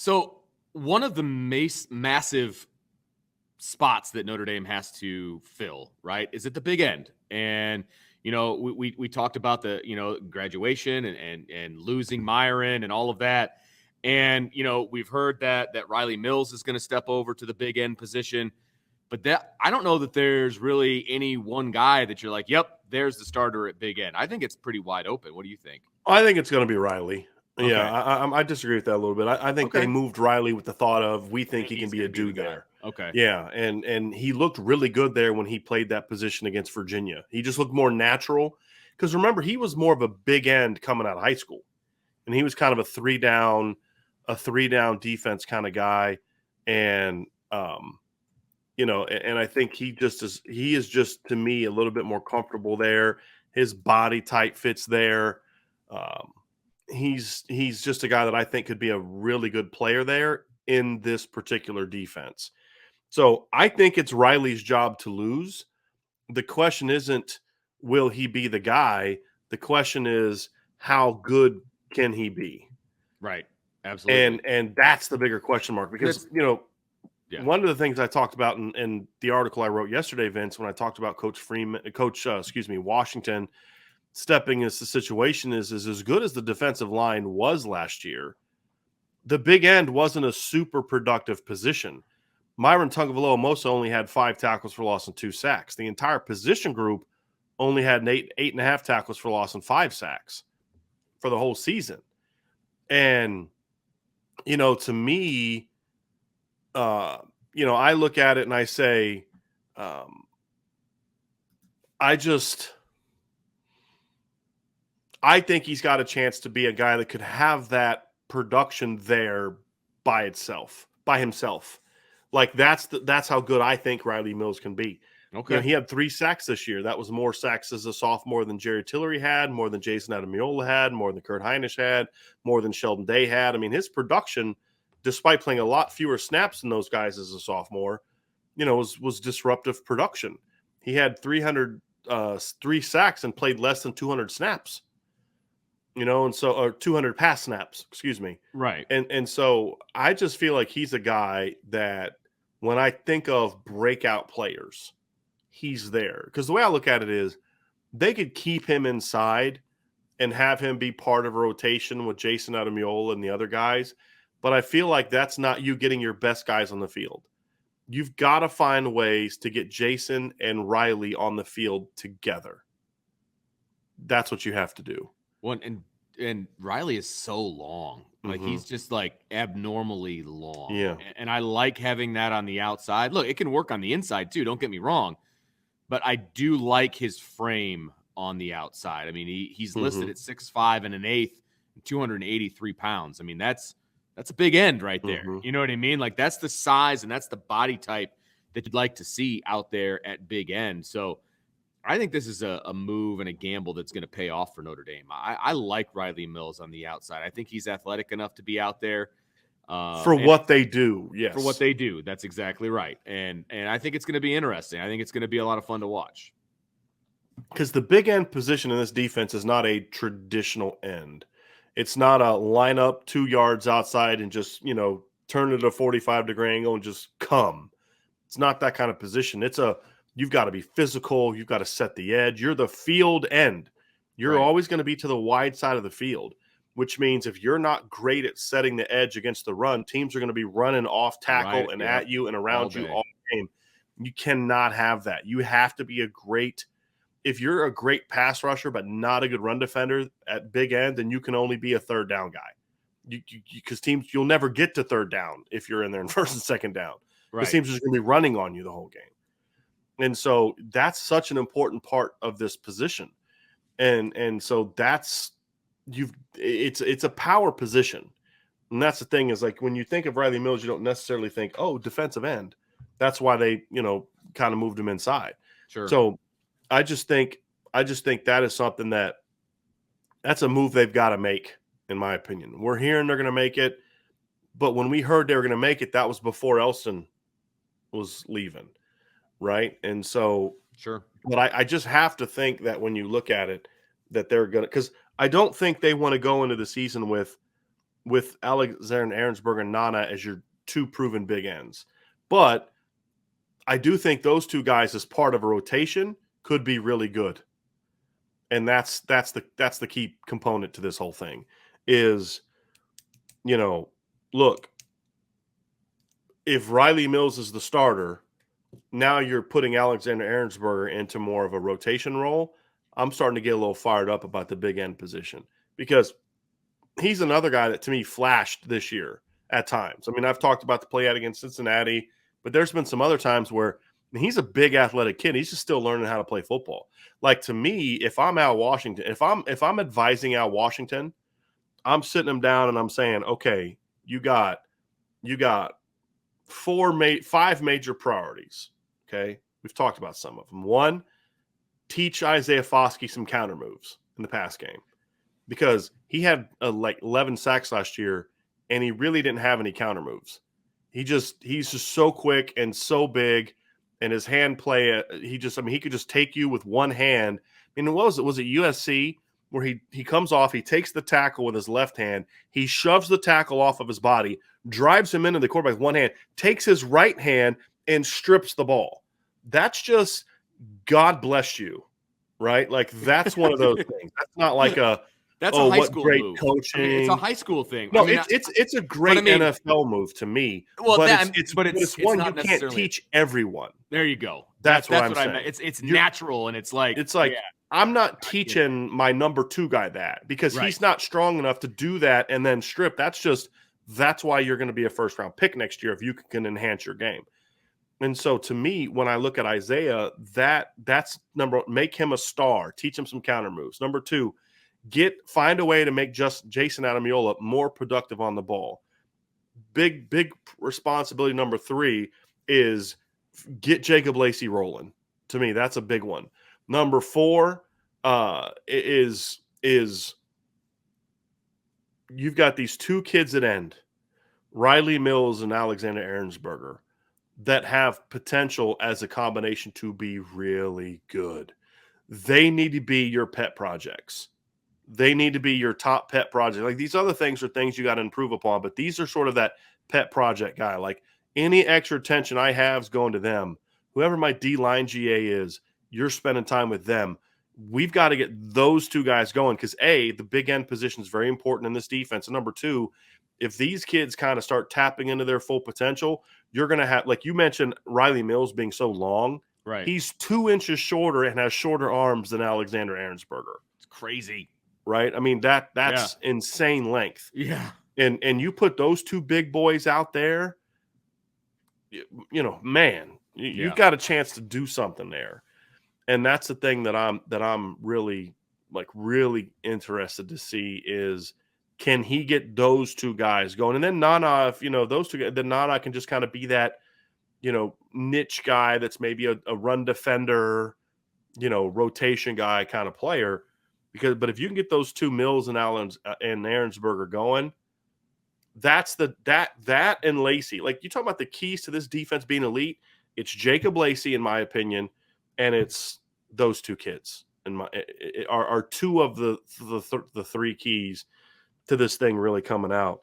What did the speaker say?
So one of the massive spots that Notre Dame has to fill, right, is at the big end. And, we talked about the, graduation and losing Myron and all of that. And, we've heard that Riley Mills is going to step over to the big end position. But that I don't know that there's really any one guy that you're like, yep, there's the starter at big end. I think it's pretty wide open. What do you think? I think it's going to be Riley. Yeah, Okay. I disagree with that a little bit. I think they Okay. moved Riley with the thought of we think he can He's be a going to be the dude guy. there. Okay. Yeah, and he looked really good there when he played that position against Virginia. He just looked more natural because remember he was more of a big end coming out of high school, and he was kind of a three down defense kind of guy, and and I think he is just to me a little bit more comfortable there. His body type fits there. He's just a guy that I think could be a really good player there in this particular defense. So I think it's Riley's job to lose. The question isn't will he be the guy? The question is how good can he be? Right. Absolutely. And that's the bigger question mark because Yeah. one of the things I talked about in the article I wrote yesterday, Vince, when I talked about Washington stepping into the situation is as good as the defensive line was last year. The big end wasn't a super productive position. Myron Tagovailoa-Amosa only had 5 tackles for loss and 2 sacks. The entire position group only had 8.5 tackles for loss and 5 sacks for the whole season. And, to me, I look at it and I say, I think he's got a chance to be a guy that could have that production there by himself. Like that's how good I think Riley Mills can be. Okay. He had 3 sacks this year. That was more sacks as a sophomore than Jerry Tillery had, more than Jason Adamiola had, more than Kurt Hinish had, more than Sheldon Day had. I mean, his production, despite playing a lot fewer snaps than those guys as a sophomore, was disruptive production. He had 3 sacks and played less than 200 snaps. And so or 200 pass snaps, excuse me. Right. And so I just feel like he's a guy that when I think of breakout players, he's there. Because the way I look at it is they could keep him inside and have him be part of a rotation with Jason Adamiola and the other guys. But I feel like that's not you getting your best guys on the field. You've got to find ways to get Jason and Riley on the field together. That's what you have to do. Well, and Riley is so long. Like he's just like abnormally long. Yeah. And I like having that on the outside. Look, it can work on the inside too, don't get me wrong. But I do like his frame on the outside. I mean, he's listed at 6'5" and an eighth, 283 pounds. I mean, that's a big end right there. You know what I mean? Like that's the size and that's the body type that you'd like to see out there at big end. So I think this is a move and a gamble that's going to pay off for Notre Dame. I like Riley Mills on the outside. I think he's athletic enough to be out there. For what they do, yes. For what they do. That's exactly right. And I think it's going to be interesting. I think it's going to be a lot of fun to watch. Because the big end position in this defense is not a traditional end. It's not a line up 2 yards outside and just, turn it a 45-degree angle and just come. It's not that kind of position. You've got to be physical. You've got to set the edge. You're the field end. You're always going to be to the wide side of the field, which means if you're not great at setting the edge against the run, teams are going to be running off tackle and at you and around you all game. You cannot have that. You have to be if you're a great pass rusher but not a good run defender at big end, then you can only be a third down guy. Because teams, you'll never get to third down if you're in there in first and second down. Because teams are just going to be running on you the whole game. And so that's such an important part of this position. And so it's a power position. And that's the thing is like when you think of Riley Mills, you don't necessarily think, oh, defensive end. That's why they, kind of moved him inside. Sure. So I just think that is something that's a move they've got to make, in my opinion. We're hearing they're going to make it. But when we heard they were going to make it, that was before Elston was leaving. Right. And so, sure. But I just have to think that when you look at it, that they're going to, because I don't think they want to go into the season with with Alexander Aaronsberger and Nana as your two proven big ends. But I do think those two guys as part of a rotation could be really good. And that's the key component to this whole thing is, look, if Riley Mills is the starter, now you're putting Alexander Aaronsberger into more of a rotation role. I'm starting to get a little fired up about the big end position because he's another guy that to me flashed this year at times. I mean, I've talked about the play out against Cincinnati, but there's been some other times where he's a big athletic kid. He's just still learning how to play football. Like to me, if I'm Al Washington, if I'm advising Al Washington, I'm sitting him down and I'm saying, okay, you got 5 major priorities. Okay. We've talked about some of them. 1, teach Isaiah Foskey some counter moves in the pass game because he had like 11 sacks last year and he really didn't have any counter moves. He's just so quick and so big, and his hand play, he could just take you with one hand. I mean, what was it? Was it USC where he comes off, he takes the tackle with his left hand, he shoves the tackle off of his body, drives him into the quarterback with one hand, takes his right hand and strips the ball. That's just God bless you, right? Like that's one of those things. That's not like a high school great move. Coaching. I mean, it's a high school thing. No, I mean, it's a great NFL move to me. Well, but it's one not you can't teach everyone. There you go. That's what I meant. It's natural, and it's like I'm not teaching my number 2 guy that because he's not strong enough to do that and then strip. That's why you're going to be a first round pick next year if you can enhance your game. And so to me, when I look at Isaiah, that's make him a star, teach him some counter moves. Number 2, find a way to make Jason Adamiola more productive on the ball. Big responsibility number 3 is get Jacob Lacey rolling. To me, that's a big one. Number 4 is you've got these 2 kids at end, Riley Mills and Alexander Aaronsberger, that have potential as a combination to be really good. They need to be your pet projects. They need to be your top pet project. Like these other things are things you got to improve upon, but these are sort of that pet project guy. Like any extra attention I have is going to them. Whoever my D-line GA is, you're spending time with them. We've got to get those 2 guys going because A, the big end position is very important in this defense. And number 2, if these kids kind of start tapping into their full potential, you're going to have, like you mentioned, Riley Mills being so long. Right. He's 2 inches shorter and has shorter arms than Alexander Aaronsberger. It's crazy. Right? I mean, that's insane length. Yeah. And you put those 2 big boys out there, man, you've got a chance to do something there. And that's the thing that I'm really interested to see is, can he get those 2 guys going? And then Nana, if those 2 guys, then Nana can just kind of be that, niche guy that's maybe a run defender, rotation guy kind of player. But if you can get those 2 Mills and Aaronsberger going, that's that and Lacey. Like you talk about the keys to this defense being elite, it's Jacob Lacey, in my opinion, and it's those 2 kids. And are 2 of the 3 keys to this thing really coming out.